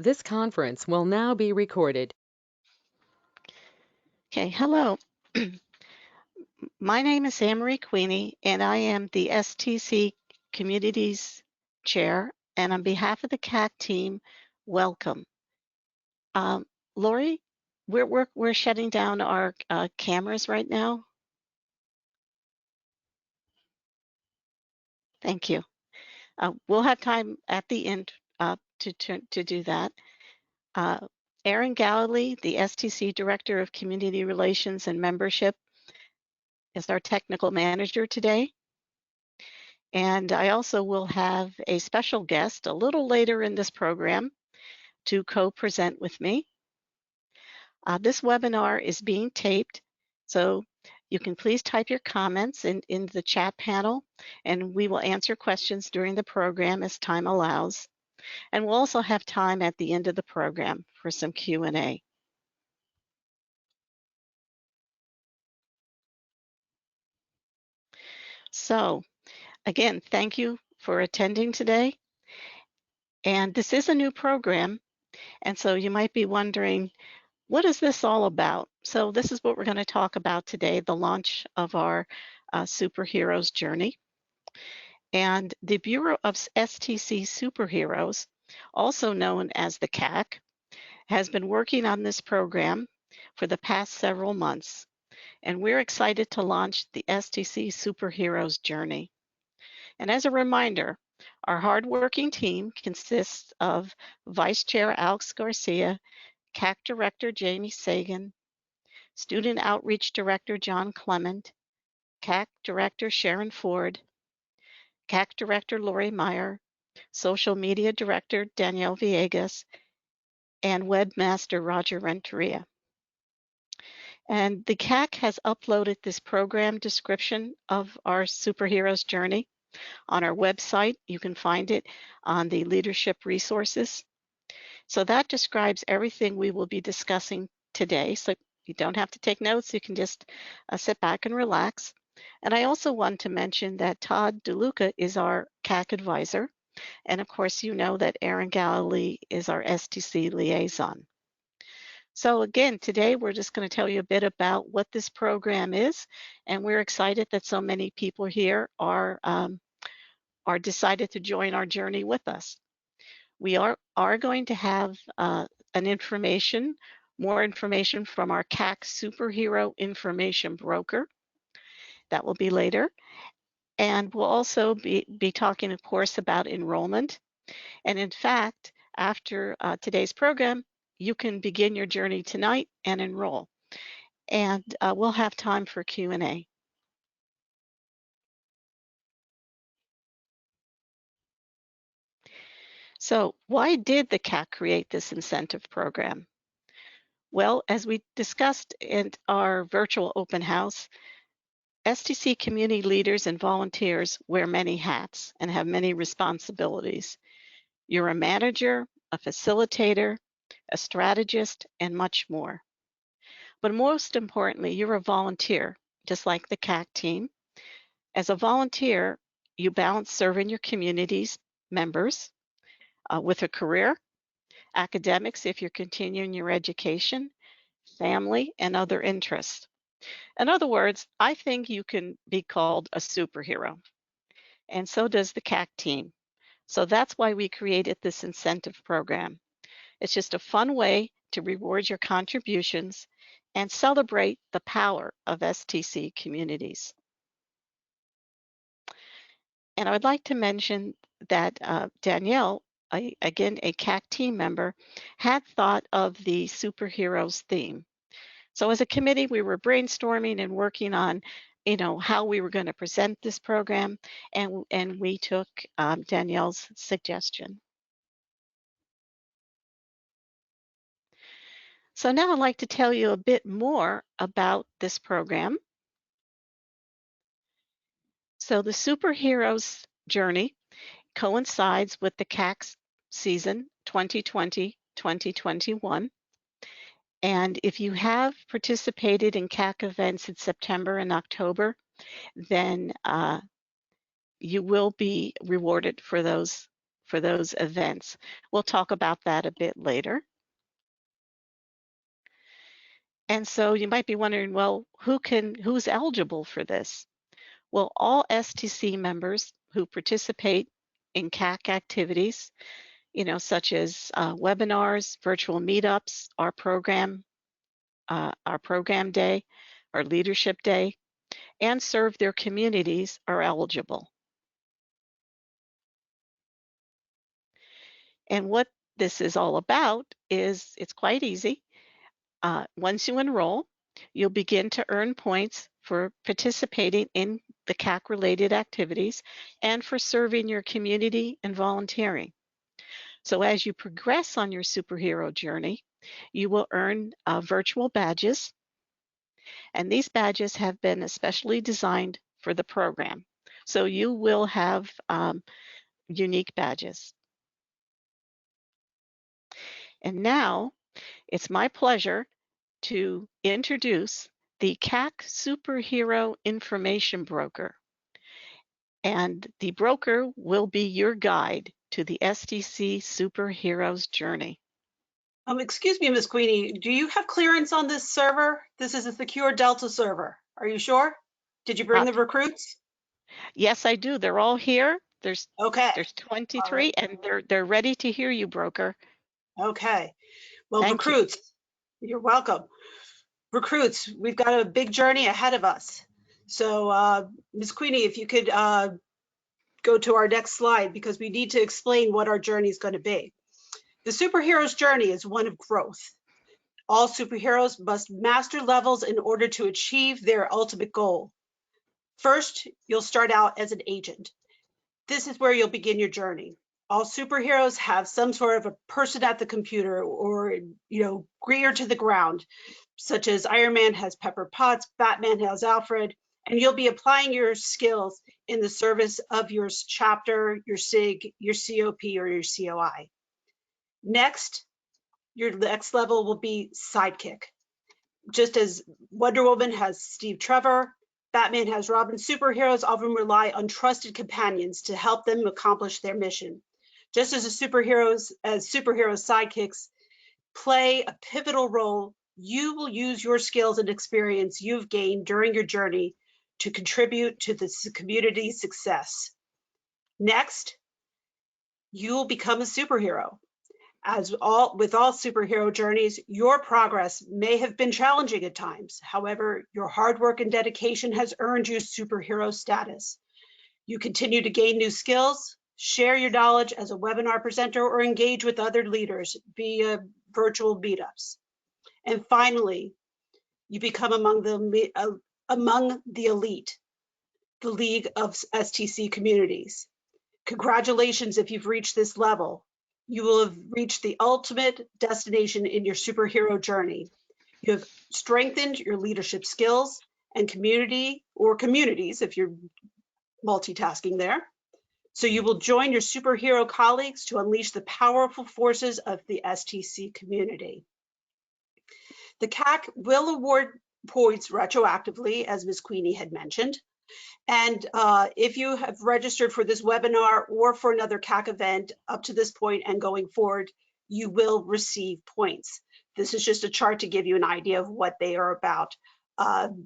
This conference will now be recorded. Okay, hello. My name is Anne-Marie Queenie, and I am the STC Communities Chair. And on behalf of the CAC team, welcome. Lori, we're shutting down our cameras right now. Thank you. We'll have time at the end to do that. Erin Galilee, the STC Director of Community Relations and Membership, is our technical manager today. And I also will have a special guest a little later in this program to co-present with me. This webinar is being taped, so you can please type your comments in the chat panel, and we will answer questions during the program as time allows. And we'll also have time at the end of the program for some Q&A. So again, thank you for attending today. And this is a new program, and so you might be wondering, what is this all about? So this is what we're going to talk about today, the launch of our Superheroes Journey. And the Bureau of STC Superheroes, also known as the CAC, has been working on this program for the past several months. And we're excited to launch the STC Superheroes Journey. And as a reminder, our hardworking team consists of Vice Chair Alex Garcia, CAC Director Jamie Sagan, Student Outreach Director John Clement, CAC Director Sharon Ford, CAC Director Lori Meyer, Social Media Director Danielle Villegas, and Webmaster Roger Renteria. And the CAC has uploaded this program description of our Superheroes Journey on our website. You can find it on the Leadership Resources. So that describes everything we will be discussing today. So you don't have to take notes. You can just sit back and relax. And I also want to mention that Todd DeLuca is our CAC advisor. And of course, you know that Erin Galilee is our STC liaison. So again, today we're just going to tell you a bit about what this program is. And we're excited that so many people here are decided to join our journey with us. We are going to have more information from our CAC Superhero Information Broker. That will be later. And we'll also be talking, of course, about enrollment. And in fact, after today's program, you can begin your journey tonight and enroll. And we'll have time for Q&A. So why did the CAC create this incentive program? Well, as we discussed in our virtual open house, STC community leaders and volunteers wear many hats and have many responsibilities. You're a manager, a facilitator, a strategist, and much more. But most importantly, you're a volunteer, just like the CAC team. As a volunteer, you balance serving your community's members with a career, academics if you're continuing your education, family, and other interests. In other words, I think you can be called a superhero, and so does the CAC team. So that's why we created this incentive program. It's just a fun way to reward your contributions and celebrate the power of STC communities. And I would like to mention that Danielle, again, a CAC team member, had thought of the superheroes theme. So as a committee, we were brainstorming and working on, how we were going to present this program, and we took Danielle's suggestion. So now I'd like to tell you a bit more about this program. So the Superheroes Journey coincides with the CAC season 2020-2021. And if you have participated in CAC events in September and October, then you will be rewarded for for those events. We'll talk about that a bit later. And so you might be wondering, well, who's eligible for this? Well, all STC members who participate in CAC activities, such as webinars, virtual meetups, our program day, our leadership day, and serve their communities are eligible. And what this is all about is it's quite easy. Once you enroll, you'll begin to earn points for participating in the CAC-related activities and for serving your community and volunteering. So as you progress on your superhero journey, you will earn virtual badges, and these badges have been especially designed for the program. So you will have unique badges. And now it's my pleasure to introduce the CAC Superhero Information Broker. And the broker will be your guide to the STC Superheroes Journey. Excuse me, Ms. Queenie, do you have clearance on this server? This is a secure Delta server. Are you sure? Did you bring the recruits? Yes, I do. They're all here. There's 23, right. and they're ready to hear you, broker. Okay. Well, Thank recruits, you're welcome. Recruits, we've got a big journey ahead of us. So, Ms. Queenie, if you could go to our next slide, because we need to explain what our journey is going to be. The superhero's journey is one of growth. All superheroes must master levels in order to achieve their ultimate goal. First, you'll start out as an agent. This is where you'll begin your journey. All superheroes have some sort of a person at the computer or, greeter to the ground, such as Iron Man has Pepper Potts, Batman has Alfred, and you'll be applying your skills in the service of your chapter, your SIG, your COP, or your COI. Next, your next level will be Sidekick. Just as Wonder Woman has Steve Trevor, Batman has Robin, superheroes often rely on trusted companions to help them accomplish their mission. Just as superheroes sidekicks play a pivotal role, you will use your skills and experience you've gained during your journey to contribute to the community's success. Next, you will become a superhero. With all superhero journeys, your progress may have been challenging at times. However, your hard work and dedication has earned you superhero status. You continue to gain new skills, share your knowledge as a webinar presenter, or engage with other leaders via virtual meetups. And finally, you become among the elite, the League of STC Communities. Congratulations if you've reached this level. You will have reached the ultimate destination in your superhero journey. You have strengthened your leadership skills and communities if you're multitasking there. So you will join your superhero colleagues to unleash the powerful forces of the STC community. The CAC will award points retroactively, as Ms. Queenie had mentioned. And if you have registered for this webinar or for another CAC event up to this point and going forward, you will receive points. This is just a chart to give you an idea of what they are about.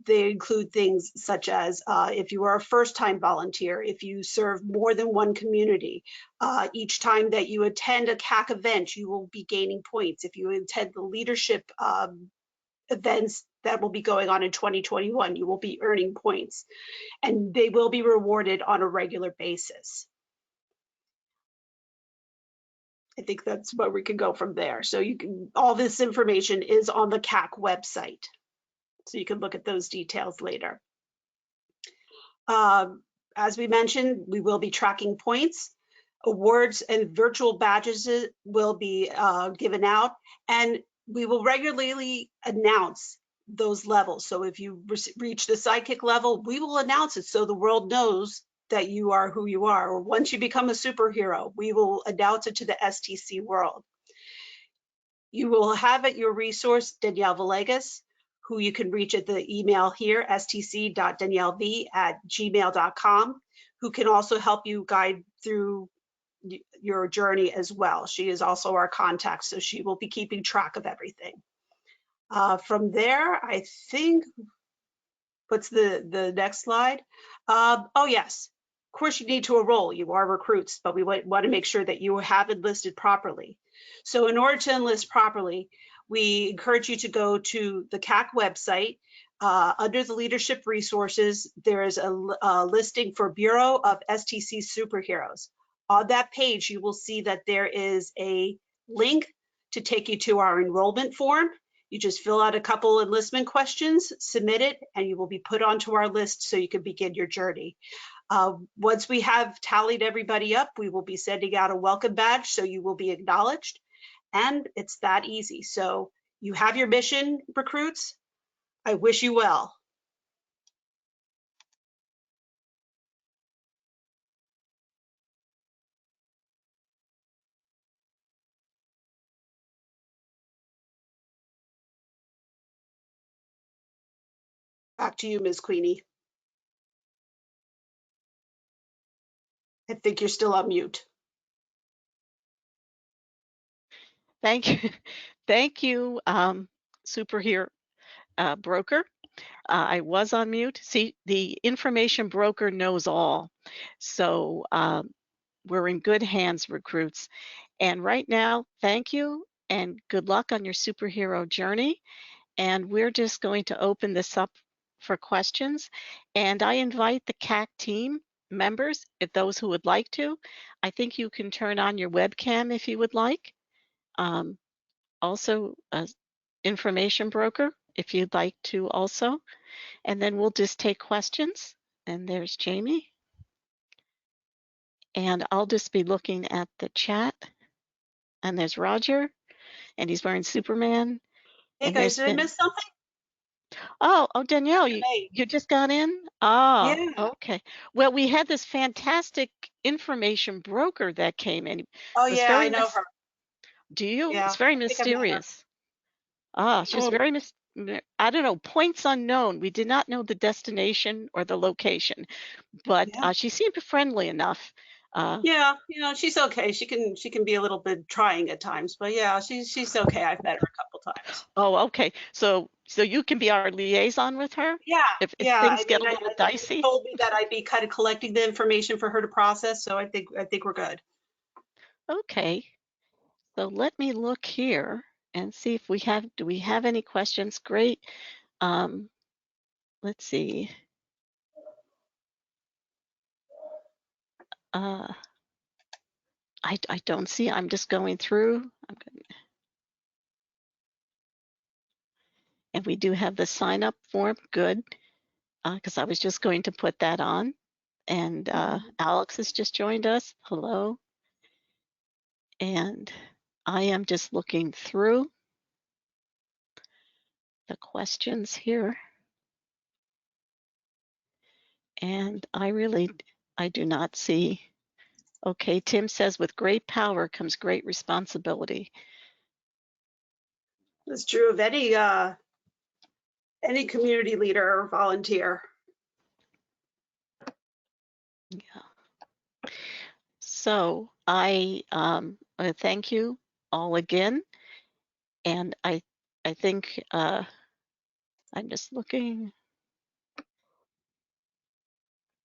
They include things such as if you are a first-time volunteer, if you serve more than one community, each time that you attend a CAC event, you will be gaining points. If you attend the leadership events that will be going on in 2021, you will be earning points, and they will be rewarded on a regular basis. I think that's where we can go from there. So all this information is on the CAC website, so you can look at those details later. As we mentioned, we will be tracking points. Awards and virtual badges will be given out, and we will regularly announce those levels. So if you reach the Sidekick level, we will announce it so the world knows that you are who you are. Or once you become a superhero, we will announce it to the STC world. You will have at your resource Danielle Villegas, who you can reach at the email here, stc.daniellev@gmail.com, who can also help you guide through your journey as well. She is also our contact, so she will be keeping track of everything. From there, I think, what's the next slide? Oh, yes. Of course, you need to enroll. You are recruits, but we want to make sure that you have enlisted properly. So in order to enlist properly, we encourage you to go to the CAC website. Under the leadership resources, there is a listing for Bureau of STC Superheroes. On that page, you will see that there is a link to take you to our enrollment form. You just fill out a couple enlistment questions, submit it, and you will be put onto our list so you can begin your journey. Once we have tallied everybody up, we will be sending out a welcome badge so you will be acknowledged. And it's that easy. So you have your mission, recruits. I wish you well. Back to you, Ms. Queenie. I think you're still on mute. Thank you. Thank you, superhero broker. I was on mute. See, the information broker knows all. So we're in good hands, recruits. And right now, thank you and good luck on your superhero journey. And we're just going to open this up for questions. And I invite the CAC team members, if those who would like to. I think you can turn on your webcam if you would like. Also, information broker, if you'd like to also. And then we'll just take questions. And there's Jamie. And I'll just be looking at the chat. And there's Roger, and he's wearing Superman. Hey And guys, there's did I been, miss something? oh, Danielle, Hey. you just got in? Oh, Yeah. okay. Well, we had this fantastic information broker that came in. It Oh was yeah, I very, know her. do you? Yeah, It's very I think I met her. mysterious. She was Oh, very, I don't know, points unknown. We did not know the destination or the location, but yeah. she seemed friendly enough. Yeah, she's okay. She can be a little bit trying at times, but yeah, she's okay. I've met her a couple times. Oh, okay. So you can be our liaison with her Yeah, if yeah. things I get mean, a little she dicey. told me that I'd be kind of collecting the information for her to process, so I think we're good. Okay. So let me look here and see if do we have any questions? Great. Um, let's see. Uh, I don't see, I'm just going through. And we do have the sign up form, good, because I was just going to put that on. And Alex has just joined us, hello. And I am just looking through the questions here. And I do not see. Okay, Tim says with great power comes great responsibility. That's true of any community leader or volunteer. Yeah. So I thank you all again. And I think I'm just looking.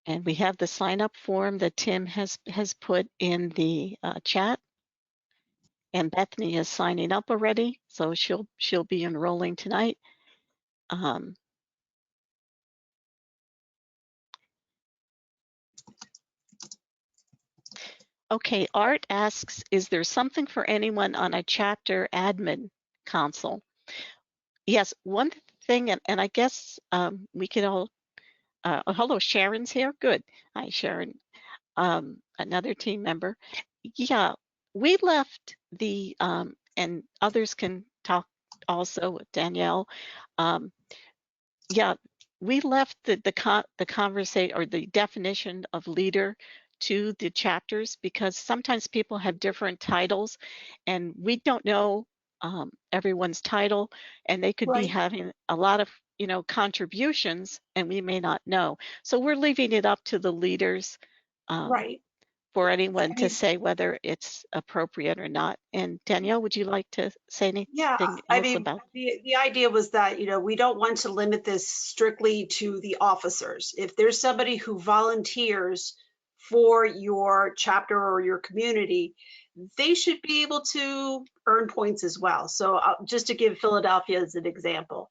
And we have the sign up form that Tim has put in the chat. And Bethany is signing up already, so she'll be enrolling tonight. Okay, Art asks, is there something for anyone on a chapter admin console? Yes, one thing, and I guess we can all, oh, hello, Sharon's here, good. Hi, Sharon, another team member. Yeah, we left the, and others can talk also, Danielle. Yeah, we left the conversation or the definition of leader to the chapters because sometimes people have different titles and we don't know everyone's title and they could be Right. having a lot of contributions and we may not know. So we're leaving it up to the leaders. Right. for anyone I to mean, say whether it's appropriate or not. And Danielle, would you like to say yeah, anything I else mean, about? the idea was that, we don't want to limit this strictly to the officers. If there's somebody who volunteers for your chapter or your community, they should be able to earn points as well. So just to give Philadelphia as an example,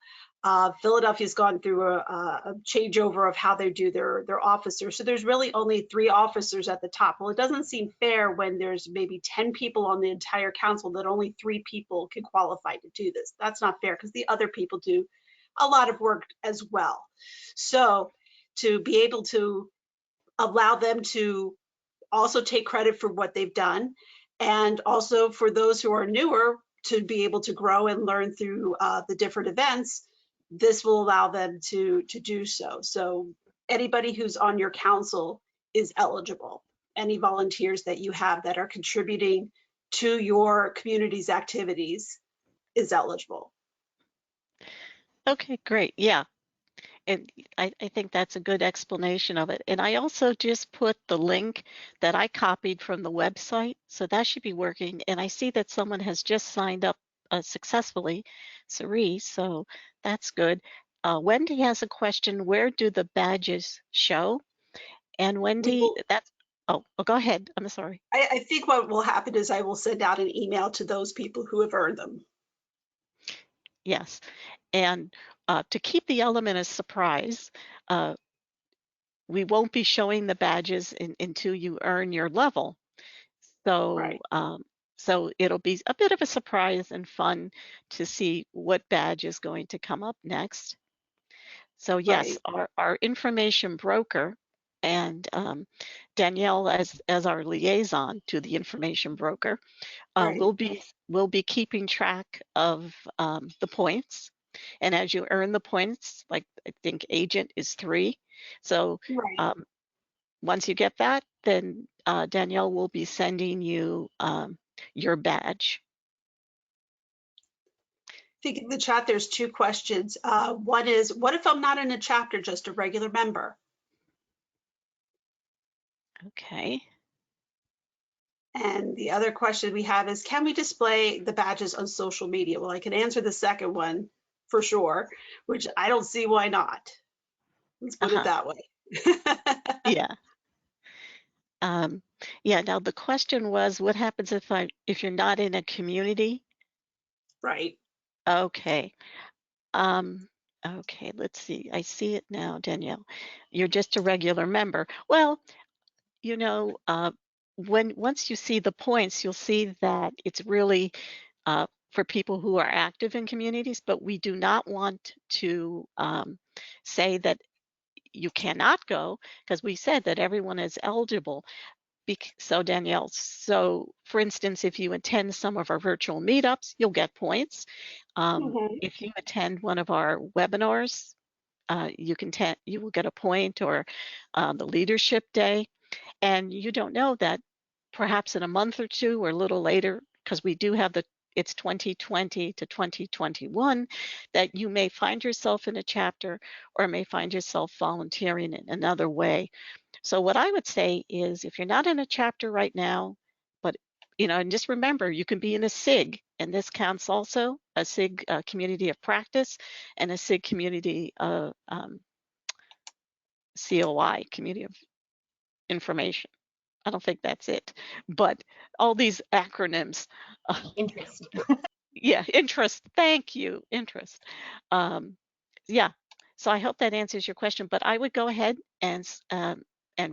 Philadelphia's gone through a changeover of how they do their officers. So there's really only 3 officers at the top. Well, it doesn't seem fair when there's maybe 10 people on the entire council that only 3 people can qualify to do this. That's not fair because the other people do a lot of work as well. So to be able to allow them to also take credit for what they've done, and also for those who are newer to be able to grow and learn through the different events, this will allow them to do so. So anybody who's on your council is eligible. Any volunteers that you have that are contributing to your community's activities is eligible. Okay, great. Yeah. And I think that's a good explanation of it. And I also just put the link that I copied from the website. So that should be working. And I see that someone has just signed up successfully, Cerise. So that's good. Wendy has a question. Where do the badges show? And We Wendy, will, that's, oh, go ahead. I'm sorry. I think what will happen is I will send out an email to those people who have earned them. Yes. And to keep the element of surprise, we won't be showing the badges until you earn your level. So, Right. so it'll be a bit of a surprise and fun to see what badge is going to come up next. So yes, Right. our information broker and Danielle as our liaison to the information broker Right. will be keeping track of the points. And as you earn the points, like I think agent is 3. So Right. um, once you get that, then Danielle will be sending you your badge. I think in the chat there's 2 questions. One is, what if I'm not in a chapter, just a regular member? Okay. And the other question we have is, can we display the badges on social media? Well, I can answer the second one for sure, which I don't see why not. Let's put it Uh-huh. that way. Yeah. Um, yeah. Now the question was, what happens if you're not in a community? Right. Okay. Um, okay. Let's see. I see it now, Danielle. You're just a regular member. Well, you know, once you see the points, you'll see that it's really for people who are active in communities, but we do not want to say that you cannot go because we said that everyone is eligible. So Danielle, so for instance, if you attend some of our virtual meetups, you'll get points. Mhm. If you attend one of our webinars, you will get a point, or the leadership day. And you don't know that perhaps in a month or 2 or a little later, because we do have it's 2020 to 2021, that you may find yourself in a chapter or may find yourself volunteering in another way. So what I would say is, if you're not in a chapter right now, but and just remember, you can be in a SIG, and this counts also, a SIG community of practice, and a SIG community COI, community of information. I don't think that's it, but all these acronyms. Interest. Yeah, interest. Thank you, interest. Um, yeah. So I hope that answers your question. But I would go ahead and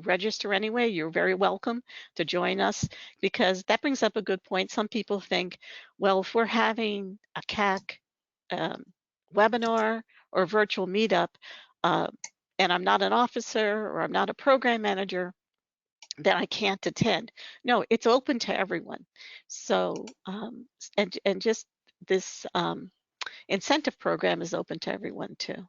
register anyway. You're very welcome to join us, because that brings up a good point. Some people think, well, if we're having a CAC um, webinar or virtual meetup, uh, and I'm not an officer or I'm not a program manager, that I can't attend. No, it's open to everyone. So, and just this incentive program is open to everyone too.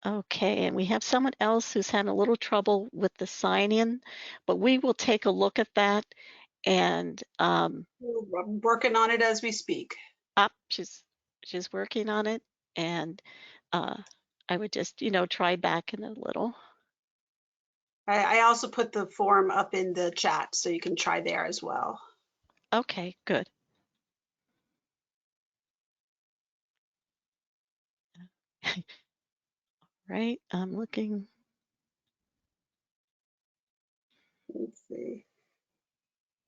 Okay, and we have someone else who's having a little trouble with the sign in, but we will take a look at that. And I'm working on it as we speak. up, she's working on it, and uh, I would just, try back in a little. I also put the form up in the chat, so you can try there as well. Okay, good. Right, I'm looking. Let's see.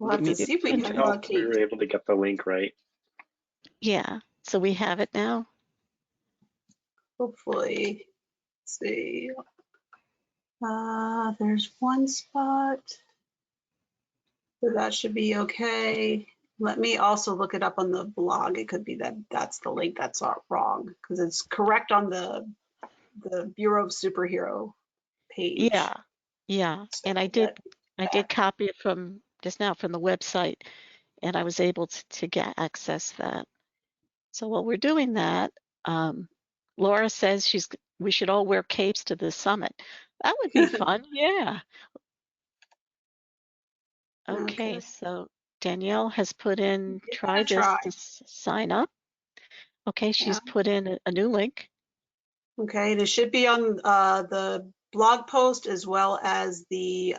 We'll have to see if we can We Kate. were able to get the link right. Yeah, so we have it now. Hopefully. Let's see. There's one spot. So that should be okay. Let me also look it up on the blog. It could be that that's the link that's wrong, because it's correct on the Bureau of Superhero page. Yeah, yeah, So and I did copy it from just now from the website, and I was able to get access that. So while we're doing that, Laura says we should all wear capes to the summit. That would be fun. Yeah. Okay, so Danielle has put in try this to sign up. Okay, she's put in a new link. Okay, and it should be on the blog post as well as the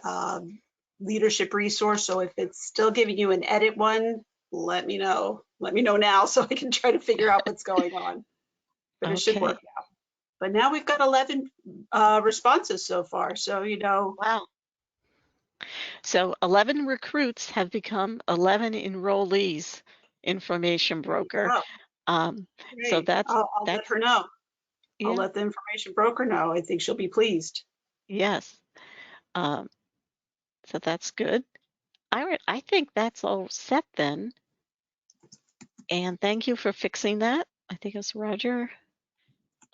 leadership resource. So if it's still giving you an edit one, let me know. Let me know now so I can try to figure out what's going on. But it should work now. But now we've got 11 responses so far. So, Wow. So 11 recruits have become 11 enrollees, information broker. So I'll let her know. Yeah. I'll let the information broker know. I think she'll be pleased. Yes. So that's good. I think that's all set then. And thank you for fixing that. I think it's Roger.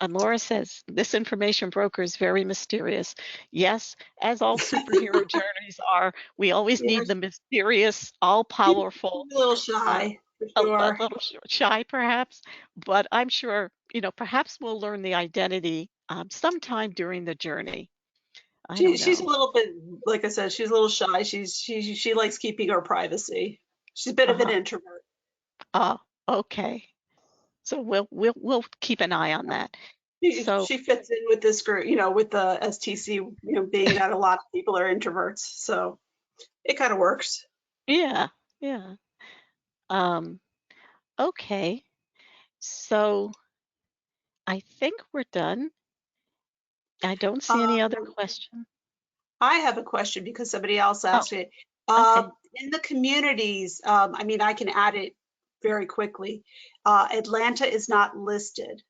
And Laura says, this information broker is very mysterious. Yes, as all superhero journeys are, we always need the mysterious, all-powerful. A little shy, for sure. sure. A little shy, perhaps. But I'm sure, perhaps we'll learn the identity sometime during the journey. She's a little bit, like I said, she's a little shy. She likes keeping her privacy. She's a bit of an introvert. Oh, okay. So we'll keep an eye on that. She fits in with this group, with the STC, being that a lot of people are introverts. So it kind of works. Yeah, yeah. Okay. So I think we're done. I don't see any other questions. I have a question because somebody else asked it. Okay. In the communities, I can add it very quickly. Atlanta is not listed.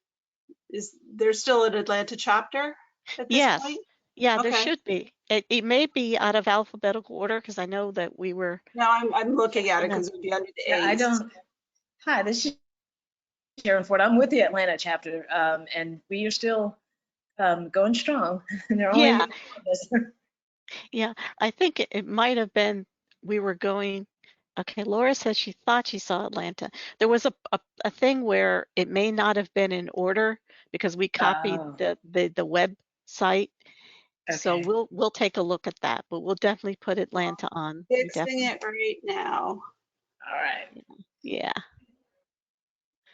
Is there still an Atlanta chapter at this point? Yeah, Okay. there should be. It may be out of alphabetical order because I know that we were. No, I'm looking at it because it would be under the A's. Yeah, I don't. Hi, this is Sharon Ford. I'm with the Atlanta chapter, and we are still going strong. Yeah, I think it might have been we were going. Okay, Laura says she thought she saw Atlanta. There was a thing where it may not have been in order because we copied the website. Okay. So we'll take a look at that, but we'll definitely put Atlanta on. Fixing it right now. All right. Yeah.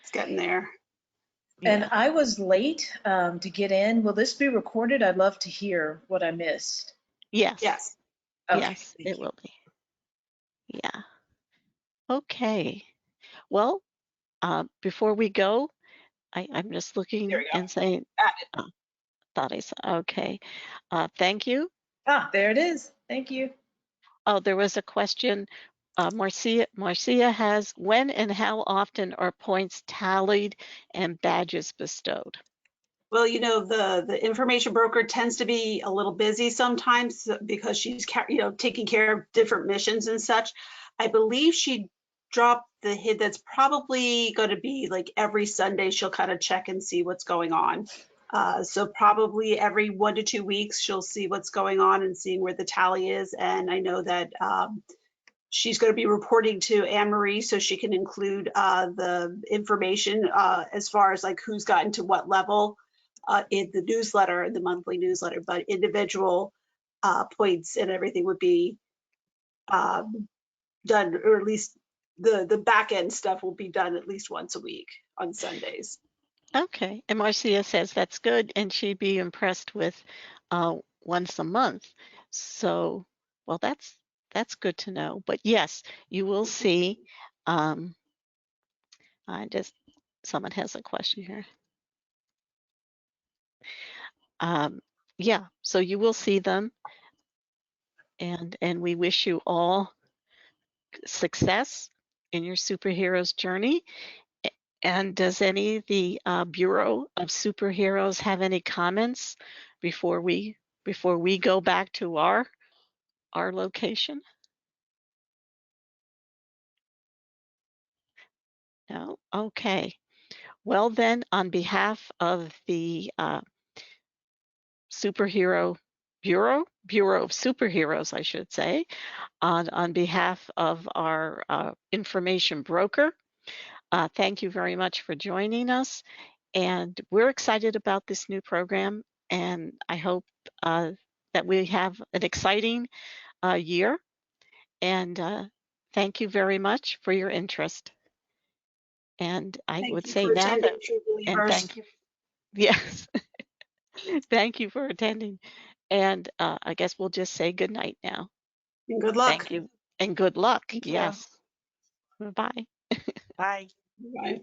It's getting there. And I was late to get in. Will this be recorded? I'd love to hear what I missed. Yes. Yes. Okay, yes, it will be. Yeah. Okay. Well, before we go, I'm just looking and saying, thought I saw, okay. Thank you. There it is. Thank you. Oh, there was a question. Marcia has, when and how often are points tallied and badges bestowed? Well, the information broker tends to be a little busy sometimes because she's, taking care of different missions and such. I believe she dropped the hit that's probably going to be like every Sunday she'll kind of check and see what's going on. So probably every 1 to 2 weeks she'll see what's going on and seeing where the tally is. And I know that she's going to be reporting to Anne-Marie so she can include the information as far as like who's gotten to what level in the newsletter, the monthly newsletter, but individual points and everything would be done, or at least the back end stuff will be done at least once a week on Sundays. Okay. And Marcia says that's good, and she'd be impressed with once a month. So, well, that's good to know. But yes, you will see. I just someone has a question here. Yeah, so you will see them, and we wish you all success in your superheroes journey. And does any of the Bureau of Superheroes have any comments before we go back to our location? No? Okay. Well then, on behalf of the Superhero Bureau of Superheroes, I should say, on behalf of our information broker, thank you very much for joining us. And we're excited about this new program, and I hope that we have an exciting year. And thank you very much for your interest. And I Thank would you say for now attending, that, true and believers. thank you. Yes, thank you for attending. And I guess we'll just say good night now. And good luck. Thank you. And good luck. Thank you. Yes. Bye. Bye. Bye.